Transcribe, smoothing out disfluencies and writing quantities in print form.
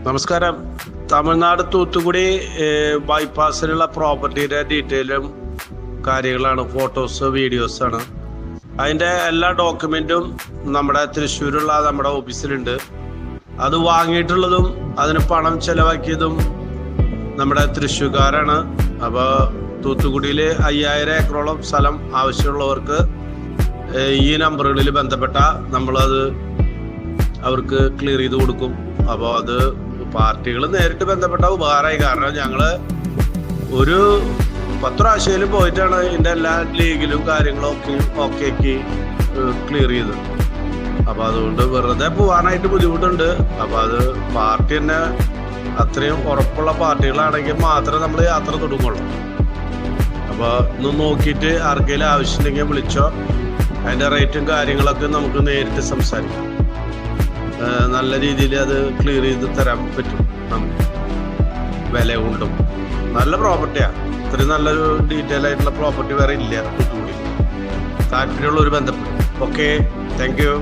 നമസ്കാരം. തമിഴ്നാട് തൂത്തുക്കുടി ബൈപ്പാസിലുള്ള പ്രോപ്പർട്ടിയുടെ ഡീറ്റെയിലും കാര്യങ്ങളാണ്, ഫോട്ടോസ് വീഡിയോസാണ്. അതിൻ്റെ എല്ലാ ഡോക്യുമെൻറ്റും നമ്മുടെ തൃശ്ശൂരുള്ള നമ്മുടെ ഓഫീസിലുണ്ട്. അത് വാങ്ങിയിട്ടുള്ളതും അതിന് പണം ചെലവാക്കിയതും നമ്മുടെ തൃശ്ശൂർക്കാരാണ്. അപ്പോൾ തൂത്തുക്കുടിയിൽ 5000 ഏക്കറോളം സ്ഥലം ആവശ്യമുള്ളവർക്ക് ഈ നമ്പറുകളിൽ ബന്ധപ്പെട്ട നമ്മളത് അവർക്ക് ക്ലിയർ ചെയ്ത് കൊടുക്കും. അപ്പോൾ അത് പാർട്ടികൾ നേരിട്ട് ബന്ധപ്പെട്ട ഉപകാരമായി. കാരണം ഞങ്ങൾ ഒരു 10 പ്രാവശ്യം പോയിട്ടാണ് ഇതിൻ്റെ എല്ലാ ലീഗിലും കാര്യങ്ങളൊക്കെ ഓക്കെയാക്കി ക്ലിയർ ചെയ്തത്. അപ്പോൾ അതുകൊണ്ട് വെറുതെ പോകാനായിട്ട് ബുദ്ധിമുട്ടുണ്ട്. അപ്പോൾ അത് പാർട്ടി തന്നെ അത്രയും ഉറപ്പുള്ള പാർട്ടികളാണെങ്കിൽ മാത്രമേ നമ്മൾ യാത്ര തുടങ്ങുള്ളൂ. അപ്പോൾ ഒന്ന് നോക്കിയിട്ട് ആർക്കെങ്കിലും ആവശ്യമുണ്ടെങ്കിൽ വിളിച്ചോ. അതിൻ്റെ റേറ്റും കാര്യങ്ങളൊക്കെ നമുക്ക് നേരിട്ട് സംസാരിക്കാം. നല്ല രീതിയിൽ അത് ക്ലിയർ ചെയ്ത് തരാൻ പറ്റും. നമുക്ക് വില കൊണ്ടും നല്ല പ്രോപ്പർട്ടിയാണ്. ഇത്രയും നല്ലൊരു ഡീറ്റെയിൽ ആയിട്ടുള്ള പ്രോപ്പർട്ടി വേറെ ഇല്ല. താല്പര്യമുള്ളവർ ബന്ധപ്പെടും. Okay, thank you.